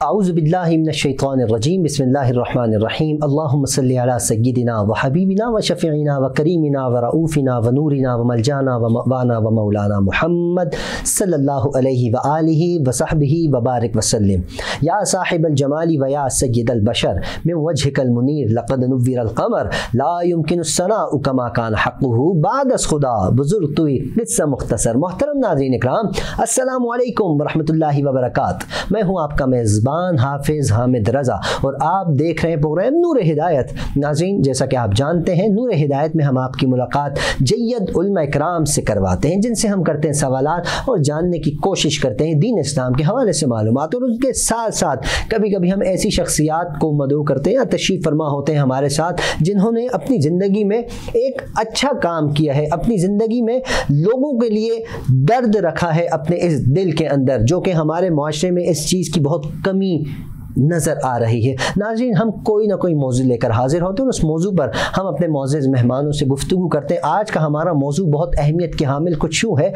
اعوذ باللہ من الشیطان الرجیم بسم اللہ الرحمن الرحیم اللہم صلی علی سیدنا و حبیبنا و شفیعنا و کریمنا و رؤوفنا و نورنا و ملجانا و مأوانا و مولانا محمد صلی اللہ علیہ وآلہ وصحبہ وبارک وسلم یا صاحب الجمال و یا سید البشر من وجهک المنیر لقد نور القمر لا يمکن الثناء کما کان حقہ بعد از خدا بزرگ توئی قصہ مختصر۔ محترم ناظرین اکرام، السلام علیکم ورحمۃ اللہ وبرکاتہ۔ میں ہوں آپ کا میزبان حافظ حامد رضا اور آپ دیکھ رہے ہیں پروگرام نور ہدایت۔ ناظرین، جیسا کہ آپ جانتے ہیں، نور ہدایت میں ہم آپ کی ملاقات جید علماء اکرام سے کرواتے ہیں، جن سے ہم کرتے ہیں سوالات اور جاننے کی کوشش کرتے ہیں دین اسلام کے حوالے سے معلومات، اور ان کے ساتھ ساتھ کبھی کبھی ہم ایسی شخصیات کو مدعو کرتے ہیں یا تشریف فرما ہوتے ہیں ہمارے ساتھ جنہوں نے اپنی زندگی میں ایک اچھا کام کیا ہے، اپنی زندگی میں لوگوں کے لیے درد رکھا ہے اپنے اس دل کے اندر، جو کہ ہمارے معاشرے میں اس چیز کی بہت کمی نظر آ رہی ہے۔ ناظرین، ہم کوئی نہ کوئی موضوع لے کر حاضر ہوتے ہیں اور اس موضوع پر ہم اپنے معزز مہمانوں سے گفتگو کرتے ہیں۔ آج کا ہمارا موضوع بہت اہمیت کے حامل کچھ یوں ہے،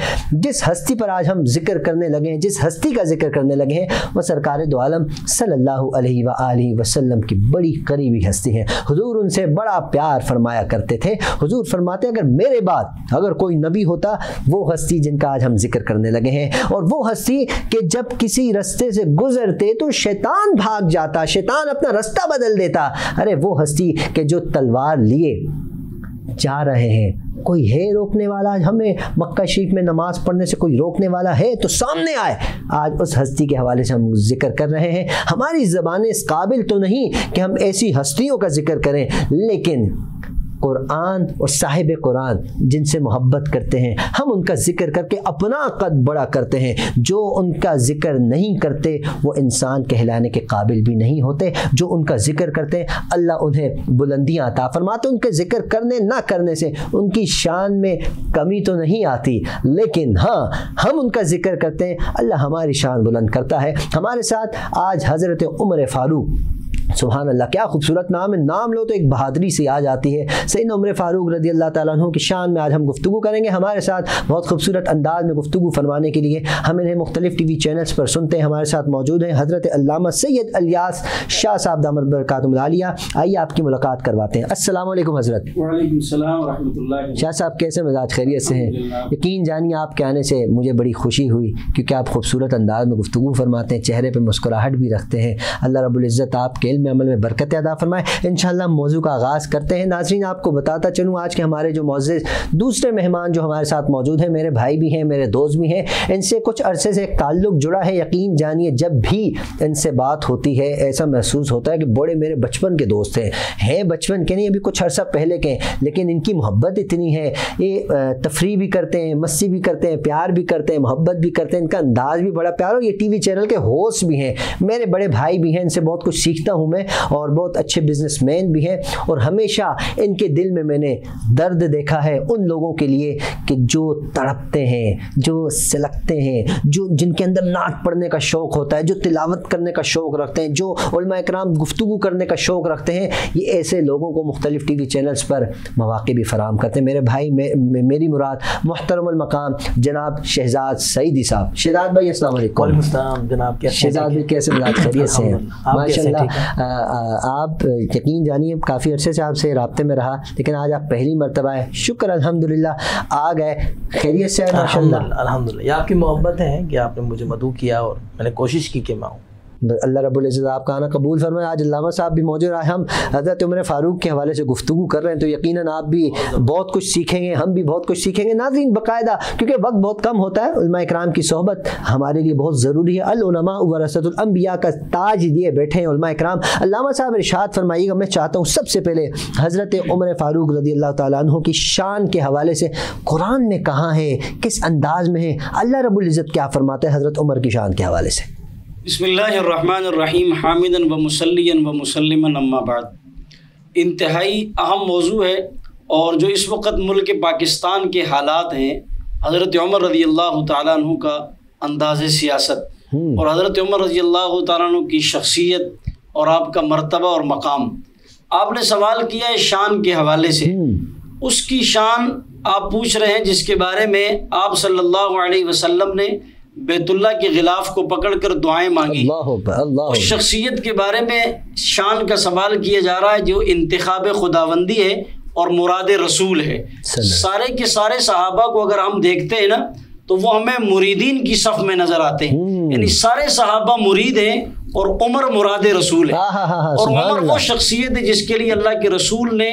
جس ہستی پر آج ہم ذکر کرنے لگے ہیں، جس ہستی کا ذکر کرنے لگے ہیں، وہ سرکار دو عالم صلی اللہ علیہ وآلہ وسلم کی بڑی قریبی ہستی ہیں۔ حضور ان سے بڑا پیار فرمایا کرتے تھے۔ حضور فرماتے اگر میرے بعد اگر کوئی نبی ہوتا، وہ ہستی جن کا آج ہم ذکر کرنے لگے ہیں، اور وہ ہستی کہ جب کسی رستے سے گزرتے تو شیطان بھاگ جاتا، شیطان اپنا رستہ بدل دیتا۔ ارے وہ ہستی کہ جو تلوار لیے جا رہے ہیں، کوئی ہے روکنے والا؟ ہمیں مکہ شریف میں نماز پڑھنے سے کوئی روکنے والا ہے تو سامنے آئے۔ آج اس ہستی کے حوالے سے ہم ذکر کر رہے ہیں۔ ہماری زبانیں اس قابل تو نہیں کہ ہم ایسی ہستیوں کا ذکر کریں، لیکن قرآن اور صاحب قرآن جن سے محبت کرتے ہیں، ہم ان کا ذکر کر کے اپنا قد بڑا کرتے ہیں۔ جو ان کا ذکر نہیں کرتے وہ انسان کہلانے کے قابل بھی نہیں ہوتے۔ جو ان کا ذکر کرتے ہیں اللہ انہیں بلندیاں عطا فرماتے۔ ان کے ذکر کرنے نہ کرنے سے ان کی شان میں کمی تو نہیں آتی، لیکن ہاں ہم ان کا ذکر کرتے ہیں، اللہ ہماری شان بلند کرتا ہے۔ ہمارے ساتھ آج حضرت عمر فاروق، سبحان اللہ، کیا خوبصورت نام ہے، نام لو تو ایک بہادری سی آ جاتی ہے۔ سیدنا عمر فاروق رضی اللہ تعالیٰ عنہ کی شان میں آج ہم گفتگو کریں گے۔ ہمارے ساتھ بہت خوبصورت انداز میں گفتگو فرمانے کے لیے ہم انہیں مختلف ٹی وی چینلز پر سنتے ہیں۔ ہمارے ساتھ موجود ہیں حضرت علامہ سید الیاس شاہ صاحب دامت برکاتہم العالیہ۔ آئیے آپ کی ملاقات کرواتے ہیں۔ السلام علیکم حضرت۔ وعلیکم السلام ورحمۃ اللہ۔ شاہ صاحب کیسے مزاج، خیریت سے ہیں؟ یقین جانیے آپ کے آنے سے مجھے بڑی خوشی ہوئی، کیونکہ آپ خوبصورت انداز میں گفتگو فرماتے ہیں، چہرے پہ مسکراہٹ بھی رکھتے ہیں۔ اللہ رب العزت آپ کے علم عمل میں برکت عطا فرمائے۔ انشاءاللہ موضوع کا آغاز کرتے ہیں۔ ناظرین، آپ کو بتاتا چلوں آج کے ہمارے جو معزز دوسرے مہمان جو ہمارے ساتھ موجود ہیں، میرے بھائی بھی ہیں، میرے دوست بھی ہیں، ان سے کچھ عرصے سے ایک تعلق جڑا ہے۔ یقین جانیے جب بھی ان سے بات ہوتی ہے ایسا محسوس ہوتا ہے کہ بڑے میرے بچپن کے دوست ہیں بچپن کے نہیں، ابھی کچھ عرصہ پہلے کے، لیکن ان کی محبت اتنی ہے، یہ تفریح بھی کرتے ہیں، مستی بھی کرتے ہیں، پیار بھی کرتے ہیں، محبت بھی کرتے ہیں، ان کا انداز بھی بڑا پیارا، اور یہ ٹی وی چینل کے ہوسٹ بھی ہیں، میرے بڑے بھائی بھی ہیں، ان سے بہت کچھ سیکھتا ہوں میں، اور بہت اچھے بزنس مین بھی ہیں۔ اور ہمیشہ ان کے دل میں نے درد دیکھا ہے ان لوگوں کے لیے کہ جو تڑپتے ہیں، جو سلگتے ہیں، جن کے اندر نعت پڑھنے کا شوق ہوتا ہے، جو تلاوت کرنے کا شوق رکھتے ہیں، جو علماء کرام گفتگو کرنے کا شوق رکھتے ہیں، یہ ایسے لوگوں کو مختلف ٹی وی چینلز پر مواقع بھی فراہم کرتے ہیں۔ میرے بھائی میری مراد محترم المقام جناب شہزاد سعیدی صاحب۔ شہزاد بھائی السلام علیکم۔ وعلیکم السلام جناب، شہزاد بھائی کیسے مزاج، خیریت سے ہیں؟ ماشاء اللہ۔ آپ یقین جانیے کافی عرصے سے آپ سے رابطے میں رہا، لیکن آج آپ پہلی مرتبہ ہے، شکر الحمدللہ آ گئے، خیریت سے ہیں؟ ماشاء اللہ الحمدللہ۔ یہ آپ کی محبت ہے کہ آپ نے مجھے مدعو کیا اور میں نے کوشش کی کہ میں آؤں۔ اللہ رب العزت آپ کا آنا قبول فرمائے۔ آج علامہ صاحب بھی موجود ہیں، ہم حضرت عمر فاروق کے حوالے سے گفتگو کر رہے ہیں، تو یقیناً آپ بھی بہت کچھ سیکھیں گے، ہم بھی بہت کچھ سیکھیں گے۔ ناظرین، باقاعدہ کیونکہ وقت بہت کم ہوتا ہے، علماء کرام کی صحبت ہمارے لیے بہت ضروری ہے۔ العلماء ورثۃ الانبیاء کا تاج دیے بیٹھے ہیں علماء کرام۔ علامہ صاحب ارشاد فرمائیے گا، میں چاہتا ہوں سب سے پہلے حضرت عمر فاروق رضی اللہ تعالیٰ عنہ کی شان کے حوالے سے قرآن میں کہاں ہے، کس انداز میں ہے، اللہ رب العزت کیا فرماتا ہے حضرت عمر کی شان کے حوالے سے؟ بسم اللہ الرحمن الرحیم، حامدا و مصلیا و مسلما اما بعد۔ انتہائی اہم موضوع ہے، اور جو اس وقت ملک پاکستان کے حالات ہیں، حضرت عمر رضی اللہ تعالیٰ عنہ کا انداز سیاست اور حضرت عمر رضی اللہ تعالیٰ عنہ کی شخصیت اور آپ کا مرتبہ اور مقام، آپ نے سوال کیا ہے شان کے حوالے سے۔ اس کی شان آپ پوچھ رہے ہیں جس کے بارے میں آپ صلی اللہ علیہ وسلم نے بیت اللہ کے غلاف کو پکڑ کر دعائیں مانگی. اللہ اکبر، اللہ اس اکبر. شخصیت کے بارے میں شان کا سوال کیا جا رہا ہے جو انتخاب خداوندی ہے اور مراد رسول ہے. سارے کے سارے صحابہ کو اگر ہم دیکھتے ہیں نا تو وہ ہمیں مریدین کی صف میں نظر آتے ہیں. یعنی سارے صحابہ مرید ہیں اور عمر مراد رسول ہے. اور عمر وہ شخصیت ہے جس کے لیے اللہ کے رسول نے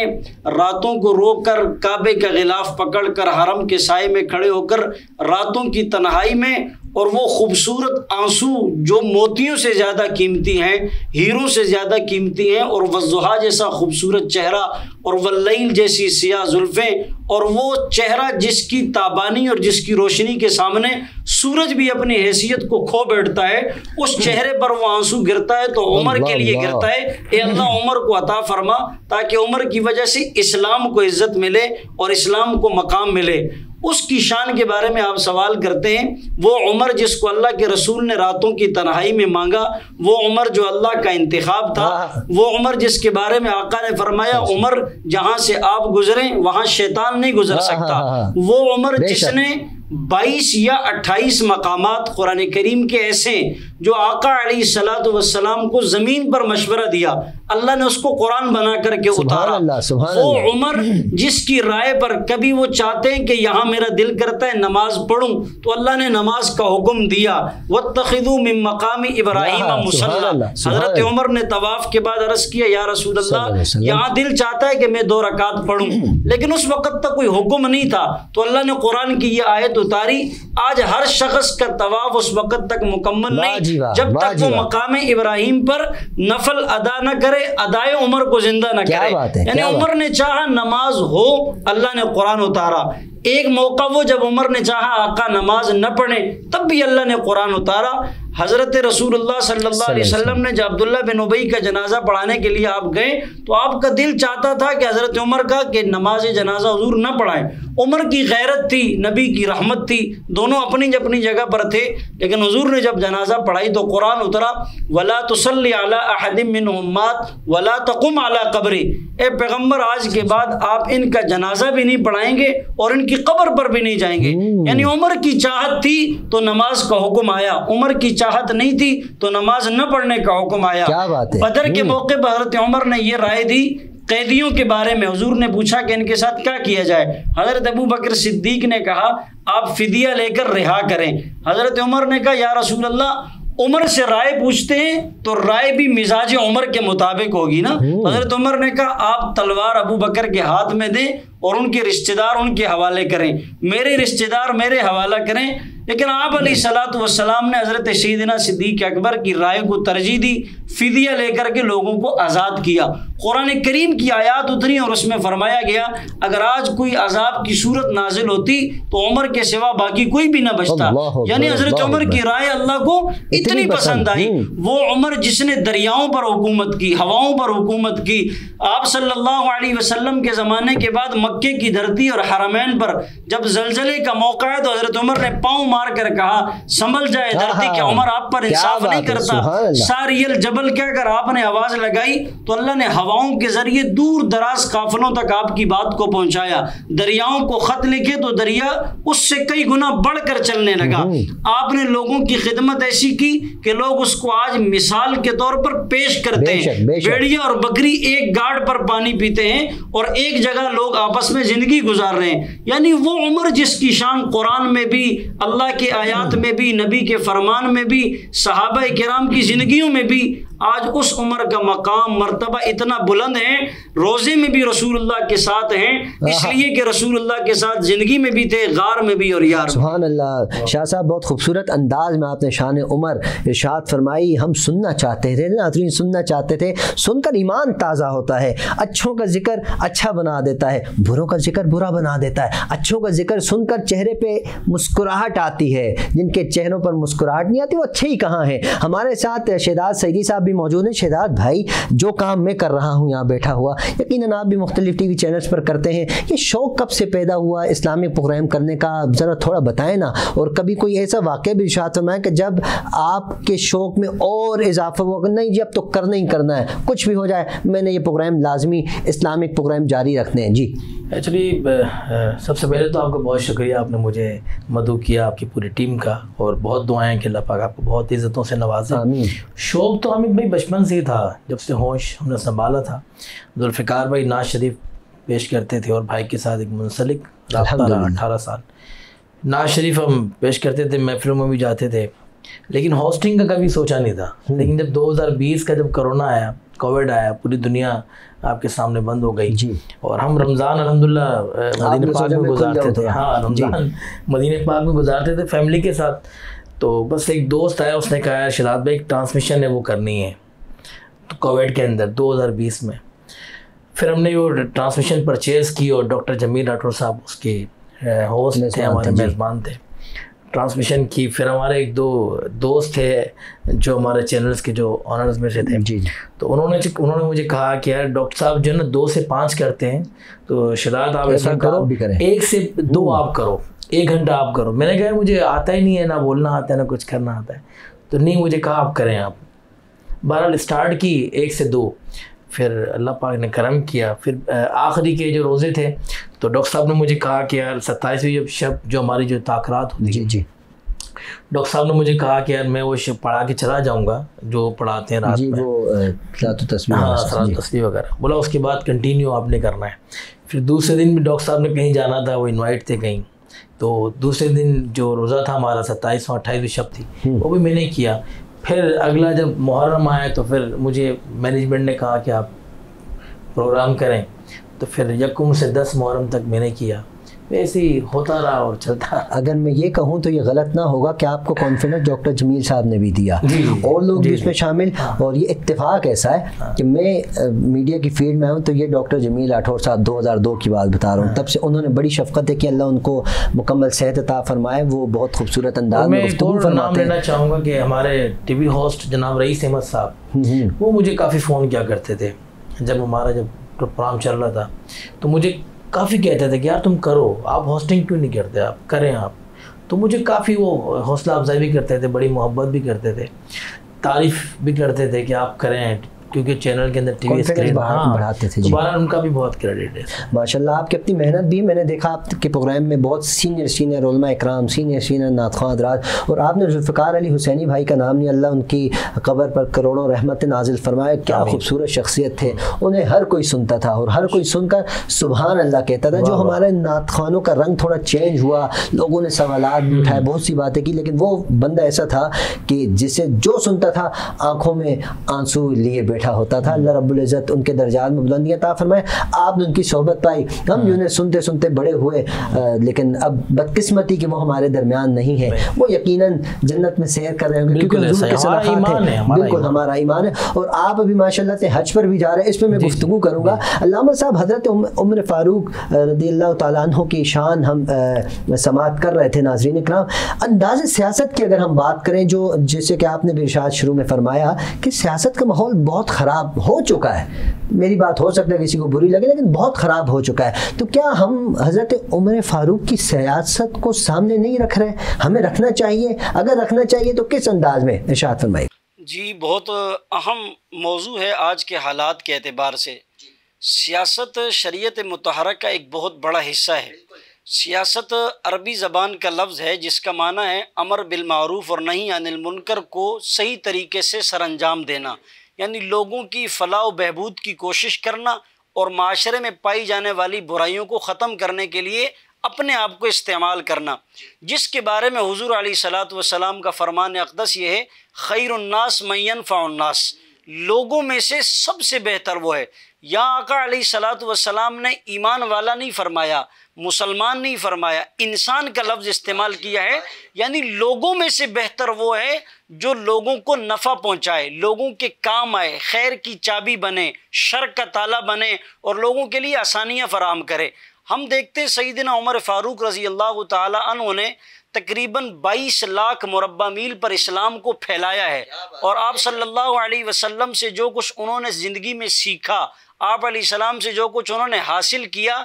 راتوں کو روک کر کعبے کا غلاف پکڑ کر حرم کے سائے میں کھڑے ہو کر راتوں کی تنہائی میں اور وہ خوبصورت آنسو جو موتیوں سے زیادہ قیمتی ہیں، ہیروں سے زیادہ قیمتی ہیں، اور والضحیٰ جیسا خوبصورت چہرہ اور واللیل جیسی سیاہ زلفیں، اور وہ چہرہ جس کی تابانی اور جس کی روشنی کے سامنے سورج بھی اپنی حیثیت کو کھو بیٹھتا ہے، اس چہرے پر وہ آنسو گرتا ہے تو عمر کے لیے گرتا ہے. اے اللہ عمر کو عطا فرما تاکہ عمر کی وجہ سے اسلام کو عزت ملے اور اسلام کو مقام ملے. اس کی شان کے بارے میں آپ سوال کرتے ہیں. وہ عمر جس کو اللہ کے رسول نے راتوں کی تنہائی میں مانگا، وہ عمر جو اللہ کا انتخاب تھا، وہ عمر جس کے بارے میں آقا نے فرمایا عمر جہاں سے آپ گزریں وہاں شیطان نہیں گزر سکتا. وہ عمر جس نے 22 یا 28 مقامات قرآن کریم کے ایسے جو آقا علیہ الصلوۃ والسلام کو زمین پر مشورہ دیا، اللہ نے اس کو قرآن بنا کر کے اتارا. وہ عمر جس کی رائے پر کبھی وہ چاہتے ہیں کہ یہاں میرا دل کرتا ہے نماز پڑھوں تو اللہ نے نماز کا حکم دیا. وَاتَّخِذُوا مِن مَّقَامِ إِبْرَاهِيمَ مُصَلًّى. حضرت عمر نے طواف کے بعد عرض کیا یا رسول اللہ یہاں دل چاہتا ہے کہ میں 2 رکعت پڑھوں، لیکن اس وقت تک کوئی حکم نہیں تھا تو اللہ نے قرآن کی یہ آیت اتاری. آج ہر شخص کا طواف اس وقت تک مکمل نہیں جب تک وہ مقام ابراہیم پر نفل ادا نہ کرے، ادائے عمر کو زندہ نہ کرے. یعنی عمر نے چاہا نماز ہو، اللہ نے قرآن اتارا. ایک موقع وہ جب عمر نے چاہا آقا نماز نہ پڑھے تب بھی اللہ نے قرآن اتارا. حضرت رسول اللہ صلی اللہ علیہ وسلم نے جب عبداللہ بن ابی کا جنازہ پڑھانے کے لیے آپ گئے تو آپ کا دل چاہتا تھا کہ حضرت عمر کا کہ نماز جنازہ حضور نہ پڑھائیں. عمر کی غیرت تھی، نبی کی رحمت تھی، دونوں اپنی اپنی جگہ پر تھے، لیکن حضور نے جب جنازہ پڑھائی تو قرآن اترا وَلَا تُصَلِّ عَلَىٰ أَحَدٍ مِّنْهُمْ مَاتَ وَلَا تَقُمْ عَلَىٰ قَبْرِهِ. اے پیغمبر آج کے بعد آپ ان کا جنازہ بھی نہیں پڑھائیں گے اور ان کی قبر پر بھی نہیں جائیں گے. یعنی عمر کی چاہت تھی تو نماز کا حکم آیا، عمر کی چاہت نہیں تھی تو نماز نہ پڑھنے کا حکم آیا. بدر کے موقع پر حضرت عمر نے یہ رائے دی قیدیوں کے بارے میں. حضور نے پوچھا کہ ان کے ساتھ کیا کیا جائے. حضرت ابو بکر صدیق نے کہا آپ فدیہ لے کر رہا کریں. حضرت عمر نے کہا یا رسول اللہ عمر سے رائے پوچھتے ہیں تو رائے بھی مزاج عمر کے مطابق ہوگی نا. حضرت عمر نے کہا آپ تلوار ابو بکر کے ہاتھ میں دیں اور ان کے رشتہ دار ان کے حوالے کریں، میرے رشتہ دار میرے حوالہ کریں. لیکن آپ علیہ الصلوۃ والسلام نے حضرت سیدنا صدیق اکبر کی رائے کو ترجیح دی، فدیہ لے کر کے لوگوں کو آزاد کیا. قرآن کریم کی آیات اتری اور اس میں فرمایا گیا اگر آج کوئی عذاب کی صورت نازل ہوتی تو عمر کے سوا باقی کوئی بھی نہ بچتا. یعنی حضرت عمر کی رائے اللہ کو اتنی پسند آئی. وہ عمر جس نے دریاؤں پر حکومت کی، ہواؤں پر حکومت کی. آپ صلی اللہ علیہ وسلم کے زمانے کے بعد مکے کی دھرتی اور حرمین پر جب زلزلے کا موقع ہے تو حضرت عمر نے پاؤں مار کر کہا سنبھل جائے دھرتی کہ عمر آپ پر انصاف نہیں کرتا. ساری الجبل کہہ کر آپ نے آواز لگائی تو اللہ نے ہواؤں کے ذریعے دور دراز قافلوں تک آپ کی بات کو پہنچایا. دریاؤں کو خط لکھے تو دریا اس سے کئی گنا بڑھ کر چلنے لگا. آپ نے لوگوں کی خدمت ایسی کی کہ لوگ اس کو آج مثال کے طور پر پیش کرتے ہیں. بھیڑیا اور بکری ایک گاڑ پر پانی پیتے ہیں اور ایک جگہ لوگ آپس میں زندگی گزار رہے ہیں. یعنی وہ عمر جس کی شان قرآن میں بھی، اللہ کے آیات میں بھی، نبی کے فرمان میں بھی، صحابہ کرام کی زندگیوں میں بھی، آج اس عمر کا مقام مرتبہ اتنا بلند ہے. روزے میں بھی رسول اللہ کے ساتھ ہیں اس لیے کہ رسول اللہ کے ساتھ زندگی میں بھی تھے، غار میں بھی اور یار میں. سبحان اللہ. شاہ صاحب بہت خوبصورت انداز میں آپ نے شان عمر ارشاد فرمائی. ہم سننا چاہتے تھے ناظرین، سننا چاہتے تھے، سن کر ایمان تازہ ہوتا ہے. اچھوں کا ذکر اچھا بنا دیتا ہے، بروں کا ذکر برا بنا دیتا ہے. اچھوں کا ذکر سن کر چہرے پہ مسکراہٹ آتی ہے، جن کے چہروں پر مسکراہٹ نہیں آتی وہ اچھے ہی کہاں ہیں. ہمارے ساتھ شہداد سعیدی صاحب بھی موجود ہیں. شہداد بھائی، جو کام میں کر رہا ہوں یہاں بیٹھا ہوا، یقیناً آپ بھی مختلف ٹی وی چینلز پر کرتے ہیں، یہ شوق کب سے پیدا ہوا اسلامک پروگرام کرنے کا؟ ذرا تھوڑا بتائیں نا. اور کبھی کوئی ایسا واقعہ بھی ارشاد فرمائیں کہ جب آپ کے شوق میں اور اضافہ ہوا کہ نہیں جی اب تو کرنا ہی کرنا ہے، کچھ بھی ہو جائے میں نے یہ پروگرام لازمی اسلامک پروگرام جاری رکھنے ہیں. جی ایکچولی سب سے پہلے تو آپ کا بہت شکریہ، آپ نے مجھے مدعو کیا، آپ کی پوری ٹیم کا، اور بہت دعائیں کہ اللہ پاک آپ کو بہت عزتوں سے نوازے۔ آمین۔ شوق تو حامد بھائی بچپن سے ہی تھا، جب سے ہوش ہم نے سنبھالا تھا۔ ذوالفقار بھائی نعت شریف پیش کرتے تھے اور بھائی کے ساتھ ایک منسلک رابطہ رہا 18 سال۔ نعت شریف ہم پیش کرتے تھے، محفلوں میں بھی جاتے تھے، لیکن ہوسٹنگ کا کبھی سوچا نہیں تھا۔ لیکن جب 2020 کا جب کرونا آیا، کووڈ آیا، پوری دنیا آپ کے سامنے بند ہو گئی، اور ہم رمضان الحمدللہ مدینہ پاک میں گزارتے تھے۔ ہاں، رمضان مدینہ پاک میں گزارتے تھے فیملی کے ساتھ۔ تو بس ایک دوست آیا، اس نے کہا یار شہزاد بھائی ایک ٹرانسمیشن ہے وہ کرنی ہے، تو کووڈ کے اندر 2020 میں پھر ہم نے وہ ٹرانسمیشن پرچیز کی، اور ڈاکٹر جمیل راٹھور صاحب اس کے ہوسٹ تھے، ہمارے میزبان تھے، ٹرانسمیشن کی۔ پھر ہمارے ایک دو دوست تھے جو ہمارے چینلز کے جو آنرز میں سے تھے، تو انہوں نے مجھے کہا کہ یار ڈاکٹر صاحب جو ہے نا 2 سے 5 کرتے ہیں، تو شہزاد آپ ایسا کرو 1 سے 2 آپ کرو، 1 گھنٹہ آپ کرو۔ میں نے کہا مجھے آتا ہی نہیں ہے، نہ بولنا آتا ہے نہ کچھ کرنا آتا ہے، تو نہیں، مجھے کہا آپ کریں۔ آپ بہرحال اسٹارٹ کی 1 سے 2، پھر اللہ پاک نے کرم کیا۔ پھر آخری کے جو روزے تھے تو ڈاکٹر صاحب نے مجھے کہا کہ یار 27ویں شب جو ہماری جو تاخیرات ہوتی ہے، ڈاکٹر صاحب نے مجھے کہا کہ یار میں وہ شب پڑھا کے چلا جاؤں گا جو پڑھاتے ہیں رات میں، صلاۃ التسبیح وغیرہ، بولا اس کے بعد کنٹینیو آپ نے کرنا ہے۔ پھر دوسرے دن بھی ڈاکٹر صاحب نے کہیں جانا تھا، وہ انوائٹ تھے کہیں، تو دوسرے دن جو روزہ تھا ہمارا 27واں 28ویں شب تھی، وہ بھی میں نے کیا۔ پھر اگلا جب محرم آیا تو پھر مجھے مینجمنٹ نے کہا کہ آپ پروگرام کریں، تو پھر 1 سے 10 محرم تک میں نے کیا، ویسے ہی ہوتا رہا اور چلتا رہا۔ اگر میں یہ کہوں تو یہ غلط نہ ہوگا کہ آپ کو کانفیڈنس ڈاکٹر جمیل صاحب نے بھی دیا، اور لوگ بھی اس میں شامل، اور یہ اتفاق ایسا ہے کہ میں میڈیا کی فیلڈ میں ہوں تو یہ ڈاکٹر جمیل راٹھور صاحب 2002 کی بات بتا رہا ہوں، تب سے انہوں نے بڑی شفقت ہے کہ اللہ ان کو مکمل صحت عطا فرمائے، وہ بہت خوبصورت انداز میں گفتگو فرماتے ہیں۔ میں لینا چاہوں گا کہ ہمارے ٹی وی ہوسٹ جناب رئیس احمد صاحب، وہ مجھے کافی فون کیا کرتے تھے جب ہمارا پروگرام چل رہا تھا، تو مجھے کافی کہتے تھے کہ یار تم کرو، آپ ہوسٹنگ کیوں نہیں کرتے، آپ کریں آپ۔ تو مجھے کافی وہ حوصلہ افزائی بھی کرتے تھے، بڑی محبت بھی کرتے تھے، تعریف بھی کرتے تھے کہ آپ کریں، کیونکہ چینل کے اندر ٹی وی اسکرین بڑھاتے تھے۔ دوبارہ ان کا بھی بہت کریڈٹ ہے ماشاءاللہ، آپ کی اپنی محنت بھی میں نے دیکھا آپ کے پروگرام میں بہت سینئر علماء اکرام، سینئر نعت خواں حضرات، اور آپ نے ذوالفقار علی حسینی بھائی کا نام نہیں، اللہ ان کی قبر پر کروڑوں رحمت نازل فرمائے، کیا خوبصورت شخصیت تھے، انہیں ہر کوئی سنتا تھا اور ہر کوئی سن کر سبحان اللہ کہتا تھا۔ جو ہمارے نعت خوانوں کا رنگ تھوڑا چینج ہوا، لوگوں نے سوالات بھی اٹھائے، بہت سی باتیں کی، لیکن وہ بندہ ایسا تھا کہ جسے جو سنتا تھا آنکھوں میں آنسو لیے بیٹھا ہوتا تھا۔ اللہ رب العزت ان کے درجات میں بلندیاں عطا فرمائے۔ آپ نے ان کی صحبت پائی، ہم جو انہیں سنتے سنتے بڑے ہوئے، لیکن اب بدقسمتی کہ وہ ہمارے درمیان نہیں ہے، وہ یقیناً جنت میں سیر کر رہے ہوں گے، کیونکہ حضور کے صدقات ہیں، بالکل ہمارا ایمان ہے۔ اور آپ ابھی ماشاءاللہ سے حج پر بھی جا رہے ہیں، اس پہ میں گفتگو کروں گا۔ علامہ صاحب، حضرت عمر فاروق رضی اللہ تعالیٰ عنہ کی شان ہم سماعت کر رہے تھے، ناظرین اکرام۔ انداز سیاست کی اگر ہم بات کریں، جو جیسے کہ آپ نے بھی ارشاد شروع میں فرمایا کہ سیاست کا ماحول بہت خراب ہو چکا ہے، میری بات ہو سکتا ہے کسی کو بری لگے، لیکن بہت خراب ہو چکا ہے، تو کیا ہم حضرت عمر فاروق کی سیاست کو سامنے نہیں رکھ رہے؟ ہمیں رکھنا چاہیے، اگر رکھنا چاہیے تو کس انداز میں؟ ارشاد فرمائیے۔ جی، بہت اہم موضوع ہے آج کے حالات کے اعتبار سے۔ سیاست شریعت مطہرہ کا ایک بہت بڑا حصہ ہے۔ سیاست عربی زبان کا لفظ ہے جس کا معنی ہے امر بالمعروف اور نہی عن المنکر کو صحیح طریقے سے سر انجام دینا، یعنی لوگوں کی فلاح و بہبود کی کوشش کرنا اور معاشرے میں پائی جانے والی برائیوں کو ختم کرنے کے لیے اپنے آپ کو استعمال کرنا، جس کے بارے میں حضور علیہ الصلاۃ والسلام کا فرمان اقدس یہ ہے، خیر الناس من ینفع الناس، لوگوں میں سے سب سے بہتر وہ ہے۔ یہاں آقا علیہ الصلاۃ والسلام نے ایمان والا نہیں فرمایا، مسلمان نہیں فرمایا، انسان کا لفظ استعمال کیا ہے، یعنی لوگوں میں سے بہتر وہ ہے جو لوگوں کو نفع پہنچائے، لوگوں کے کام آئے، خیر کی چابی بنے، شر کا تالا بنے اور لوگوں کے لیے آسانیاں فراہم کرے۔ ہم دیکھتے سیدنا عمر فاروق رضی اللہ تعالی عنہ نے تقریباً 22 لاکھ مربع میل پر اسلام کو پھیلایا ہے، اور آپ صلی اللہ علیہ وسلم سے جو کچھ انہوں نے زندگی میں سیکھا، آپ علیہ السلام سے جو کچھ انہوں نے حاصل کیا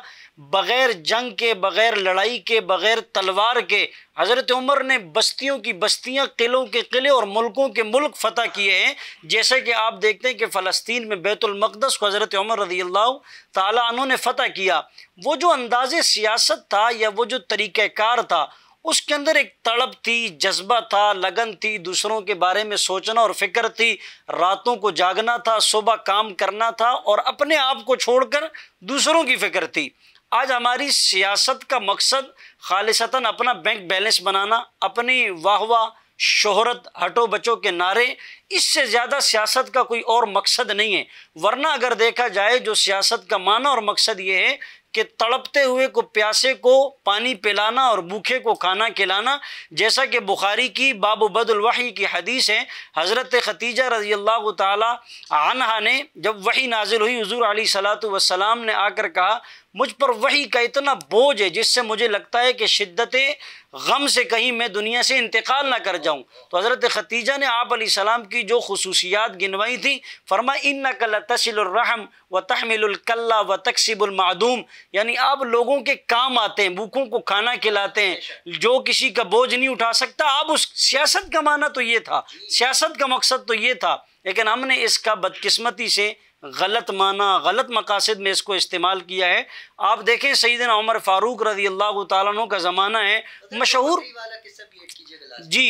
بغیر جنگ کے، بغیر لڑائی کے، بغیر تلوار کے، حضرت عمر نے بستیوں کی بستیاں، قلعوں کے قلعے اور ملکوں کے ملک فتح کیے ہیں. جیسے کہ آپ دیکھتے ہیں کہ فلسطین میں بیت المقدس کو حضرت عمر رضی اللہ تعالیٰ عنہ نے فتح کیا. وہ جو انداز سیاست تھا یا وہ جو طریقہ کار تھا، اس کے اندر ایک تڑپ تھی، جذبہ تھا، لگن تھی، دوسروں کے بارے میں سوچنا اور فکر تھی، راتوں کو جاگنا تھا، صبح کام کرنا تھا اور اپنے آپ کو چھوڑ کر دوسروں کی فکر تھی. آج ہماری سیاست کا مقصد خالصتاً اپنا بینک بیلنس بنانا، اپنی واہ واہ، شہرت، ہٹو بچو کے نعرے، اس سے زیادہ سیاست کا کوئی اور مقصد نہیں ہے. ورنہ اگر دیکھا جائے جو سیاست کا معنی اور مقصد یہ ہے کہ تڑپتے ہوئے کو پیاسے کو پانی پلانا اور بھوکے کو کھانا کھلانا. جیسا کہ بخاری کی باب بدء الوحی کی حدیث ہے، حضرت ختیجہ رضی اللہ تعالی عنہا نے جب وحی نازل ہوئی، حضور علیہ الصلوۃ والسلام نے آ کر کہا مجھ پر وحی کا اتنا بوجھ ہے جس سے مجھے لگتا ہے کہ شدت غم سے کہیں میں دنیا سے انتقال نہ کر جاؤں. تو حضرت ختیجہ نے آپ علیہ السلام کی جو خصوصیات گنوائی تھی، فرمایا انک لتصل الرحم وتحمل الکلہ وتکسب المعدوم، یعنی آپ لوگوں کے کام آتے ہیں، بھوکوں کو کھانا کھلاتے ہیں، جو کسی کا بوجھ نہیں اٹھا سکتا. آپ اس سیاست کا معنی تو یہ تھا، سیاست کا مقصد تو یہ تھا، لیکن ہم نے اس کا بدقسمتی سے غلط معنی، غلط مقاصد میں اس کو استعمال کیا ہے. آپ دیکھیں سیدنا عمر فاروق رضی اللہ تعالیٰ عنہ کا زمانہ ہے،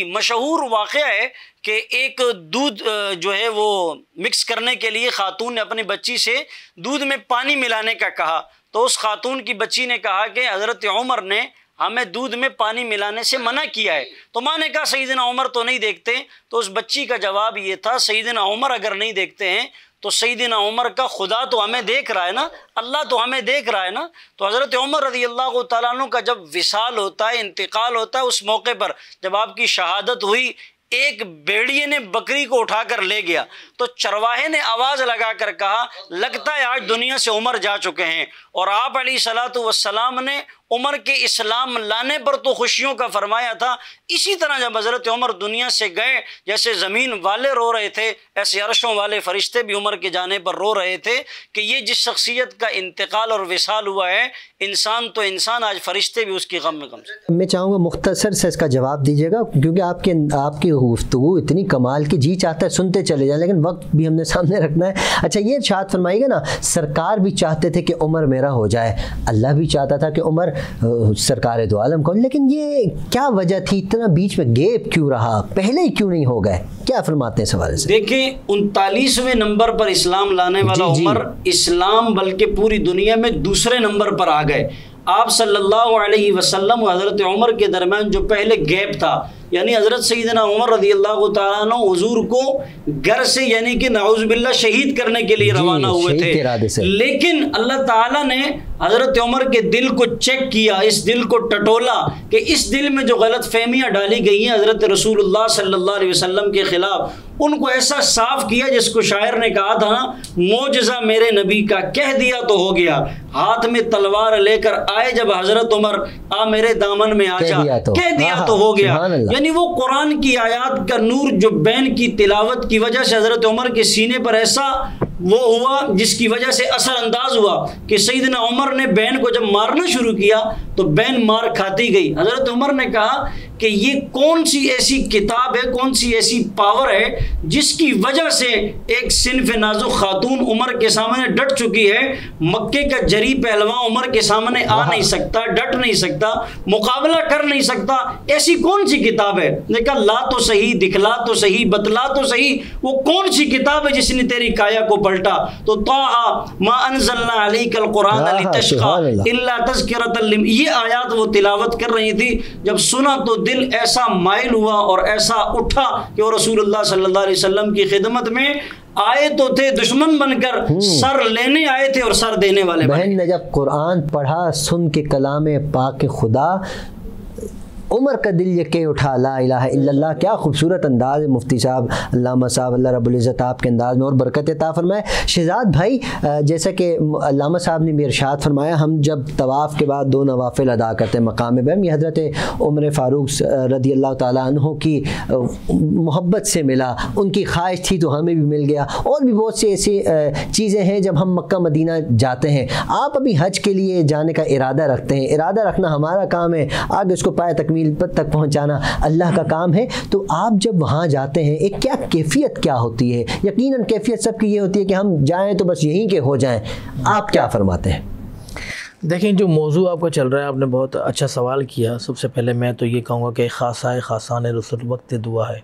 مشہور واقعہ ہے کہ ایک دودھ جو ہے وہ مکس کرنے کے لیے خاتون نے اپنی بچی سے دودھ میں پانی ملانے کا کہا. تو اس خاتون کی بچی نے کہا کہ حضرت عمر نے ہمیں دودھ میں پانی ملانے سے منع کیا ہے. تو ماں نے کہا سیدنا عمر تو نہیں دیکھتے. تو اس بچی کا جواب یہ تھا سیدنا عمر اگر نہیں دیکھتے ہیں تو سیدنا عمر کا خدا تو ہمیں دیکھ رہا ہے نا، اللہ تو ہمیں دیکھ رہا ہے نا. تو حضرت عمر رضی اللہ تعالیٰ عنہ کا جب وصال ہوتا ہے، انتقال ہوتا ہے، اس موقع پر جب آپ کی شہادت ہوئی، ایک بھیڑیے نے بکری کو اٹھا کر لے گیا. تو چرواہے نے آواز لگا کر کہا لگتا ہے آج دنیا سے عمر جا چکے ہیں. اور آپ علیہ الصلوۃ والسلام نے عمر کے اسلام لانے پر تو خوشیوں کا فرمایا تھا. اسی طرح جب حضرت عمر دنیا سے گئے، جیسے زمین والے رو رہے تھے، ایسے عرشوں والے فرشتے بھی عمر کے جانے پر رو رہے تھے کہ یہ جس شخصیت کا انتقال اور وصال ہوا ہے، انسان تو انسان، آج فرشتے بھی اس کی غم میں غم. میں چاہوں گا مختصر سے اس کا جواب دیجیے گا، کیونکہ آپ کی گفتگو اتنی کمال کی، جی چاہتا ہے سنتے چلے جائیں، لیکن وقت بھی ہم نے سامنے رکھنا ہے. اچھا یہ ارشاد فرمائیے گا نا، سرکار بھی چاہتے تھے کہ عمر میرا ہو جائے، اللہ بھی چاہتا تھا کہ عمر سرکار دو عالم کو، لیکن یہ کیا وجہ تھی، اتنا بیچ میں گیپ کیوں رہا، پہلے ہی کیوں نہیں ہو گئے؟ کیا فرماتے ہیں اس حوالے سے؟ دیکھیں 39ویں نمبر پر اسلام لانے والا عمر، اسلام بلکہ پوری دنیا میں دوسرے نمبر پر آ گئے. آپ صلی اللہ علیہ وسلم و حضرت عمر کے درمیان جو پہلے گیپ تھا، یعنی حضرت سیدنا عمر رضی اللہ تعالیٰ عنہ حضور کو گھر سے یعنی کہ نعوذ باللہ شہید کرنے کے لیے روانہ ہوئے تھے، لیکن اللہ تعالیٰ نے حضرت عمر کے دل کو چیک کیا، اس دل کو ٹٹولا کہ اس دل میں جو غلط فہمیاں ڈالی گئی ہیں حضرت رسول اللہ صلی اللہ علیہ وسلم کے خلاف، ان کو ایسا صاف کیا جس کو شاعر نے کہا تھا نا، معجزہ میرے نبی کا کہہ دیا تو ہو گیا. ہاتھ میں تلوار لے کر آئے جب حضرت عمر، آ میرے دامن میں آ جا، کہہ دیا تو ہو گیا. یعنی وہ قرآن کی آیات کا نور جو بین کی تلاوت کی وجہ سے حضرت عمر کے سینے پر ایسا وہ ہوا جس کی وجہ سے اثر انداز ہوا کہ سیدنا عمر نے بین کو جب مارنا شروع کیا تو بین مار کھاتی گئی. حضرت عمر نے کہا کہ یہ کون سی ایسی کتاب ہے، کون سی ایسی پاور ہے جس کی وجہ سے ایک صنف نازک خاتون عمر کے سامنے ڈٹ چکی ہے، مکے کا جری پہلوان عمر کے سامنے آ نہیں سکتا، ڈٹ نہیں سکتا، مقابلہ کر نہیں سکتا، ایسی کون سی کتاب ہے؟ نے کہا لا تو صحیح، دکھلا تو صحیح، بتلا تو صحیح، وہ کون سی کتاب ہے جس نے تیری کایا کو پلٹا؟ تو طٰہٰ ما انزلنا علیک القرآن لتشقى الا تذکرۃ لمن، یہ آیات وہ تلاوت کر رہی تھی. جب سنا تو دل ایسا مائل ہوا اور ایسا اٹھا کہ وہ رسول اللہ صلی اللہ علیہ وسلم کی خدمت میں آئے تو تھے دشمن بن کر، سر لینے آئے تھے اور سر دینے والے. بہن نے جب قرآن پڑھا، سن کے کلام پاک خدا، عمر کا دل یکے اٹھا لا الہ الا اللہ. کیا خوبصورت انداز ہے مفتی صاحب علامہ صاحب, اللہ رب العزت آپ کے انداز میں اور برکت عطا فرمائے. شہزاد بھائی جیسا کہ علامہ صاحب نے بھی ارشاد فرمایا, ہم جب طواف کے بعد 2 نوافل ادا کرتے ہیں مقام ابراہیم, یہ حضرت عمر فاروق رضی اللہ تعالیٰ عنہ کی محبت سے ملا, ان کی خواہش تھی تو ہمیں بھی مل گیا. اور بھی بہت سی ایسی چیزیں ہیں جب ہم مکہ مدینہ جاتے ہیں. آپ ابھی حج کے لیے جانے کا ارادہ رکھتے ہیں, ارادہ رکھنا ہمارا کام ہے, آگے اس کو پائے تکمیل تک پہنچانا اللہ کا کام ہے. تو آپ جب وہاں جاتے ہیں ایک کیا کیفیت کیا ہوتی ہے؟ یقیناً کیفیت سب کی یہ ہوتی ہے کہ ہم جائیں تو بس یہیں کے ہو جائیں, آپ کیا فرماتے ہیں؟ دیکھیں جو موضوع آپ کا چل رہا ہے, آپ نے بہت اچھا سوال کیا. سب سے پہلے میں تو یہ کہوں گا کہ خاصائے خاصان رسول وقت دعا ہے,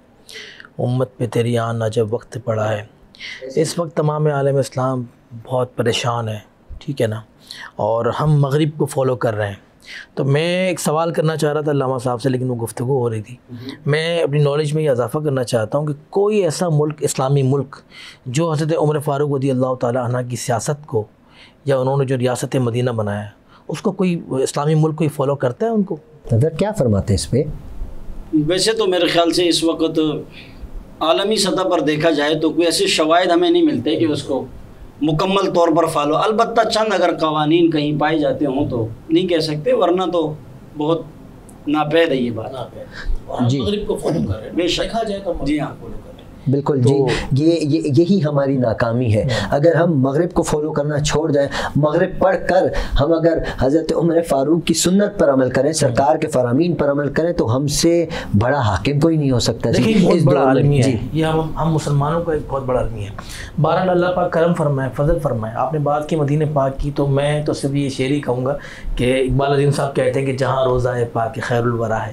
امت پہ تیری آنا جب وقت پڑا ہے. اس وقت تمام عالم اسلام بہت پریشان ہے, ٹھیک ہے نا, اور ہم مغرب کو فالو کر رہے ہیں. تو میں ایک سوال کرنا چاہ رہا تھا علامہ صاحب سے, لیکن وہ گفتگو ہو رہی تھی. میں اپنی نالج میں یہ اضافہ کرنا چاہتا ہوں کہ کوئی ایسا ملک, اسلامی ملک, جو حضرت عمر فاروق رضی اللہ تعالیٰ عنہ کی سیاست کو یا انہوں نے جو ریاست مدینہ بنایا ہے اس کو کوئی اسلامی ملک کوئی فالو کرتا ہے؟ ان کو حضرت کیا فرماتے ہیں اس پہ؟ ویسے تو میرے خیال سے اس وقت عالمی سطح پر دیکھا جائے تو کوئی ایسے شواہد ہمیں نہیں ملتے کہ اس کو مکمل طور پر فالو. البتہ چند اگر قوانین کہیں پائے جاتے ہوں تو نہیں کہہ سکتے, ورنہ تو بہت ناپید ہے یہ بات. جی مغرب کو فالو کر رہے ہیں, بے شک. دیکھا جائے تو جی ہاں, فالو کر رہے ہیں. بالکل جی, یہی ہماری ناکامی ہے. اگر ہم مغرب کو فالو کرنا چھوڑ جائیں, مغرب پڑھ کر ہم اگر حضرت عمر فاروق کی سنت پر عمل کریں, سرکار کے فرامین پر عمل کریں, تو ہم سے بڑا حاکم کوئی نہیں ہو سکتا. دیکھیں بہت بڑا عالمی ہے یہ, ہم مسلمانوں کا ایک بہت بڑا عالمی ہے. بہرحال اللہ پاک کرم فرمائے, فضل فرمائے. آپ نے بات کی مدینہ پاک کی, تو میں تو صرف یہ شعر ہی کہوں گا کہ اقبال عظیم صاحب کہتے ہیں کہ جہاں روضہ پاک خیر الورا ہے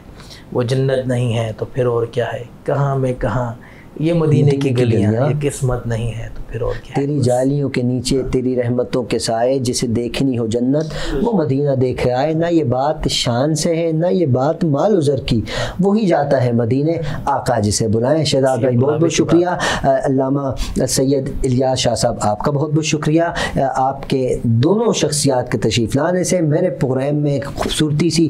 وہ جنت نہیں ہے تو پھر اور کیا ہے, کہاں میں کہاں یہ مدینے کی گلیاں, یہ قسمت نہیں ہے تو پھر اور کیا ہے. تیری جالیوں کے نیچے تیری رحمتوں کے سائے, جسے دیکھنی ہو جنت وہ مدینہ دیکھے آئے. نہ یہ بات شان سے ہے نہ یہ بات مال و زر کی, وہی جاتا ہے مدینے آقا جسے بلائیں. شہزاد بھائی بہت بہت شکریہ. علامہ سید الیاس شاہ صاحب آپ کا بہت بہت شکریہ. آپ کے دونوں شخصیات کے تشریف لانے سے میرے پروگرام میں ایک خوبصورتی سی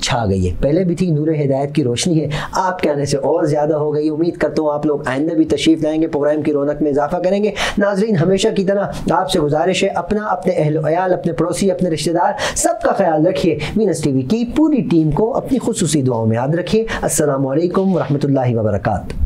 چھا گئی ہے. پہلے بھی تھی, نور ہدایت کی روشنی ہے, آپ کے آنے سے اور زیادہ ہو گئی. امید کرتا ہوں آپ لوگ آئندہ بھی تشریف لائیں گے, پروگرام کی رونق میں اضافہ کریں گے. ناظرین ہمیشہ کی طرح آپ سے گزارش ہے, اپنا, اپنے اہل و عیال, اپنے پڑوسی, اپنے رشتہ دار سب کا خیال رکھیے. وینس ٹی وی کی پوری ٹیم کو اپنی خصوصی دعاؤں میں یاد رکھیے. السلام علیکم ورحمۃ اللہ وبرکاتہ.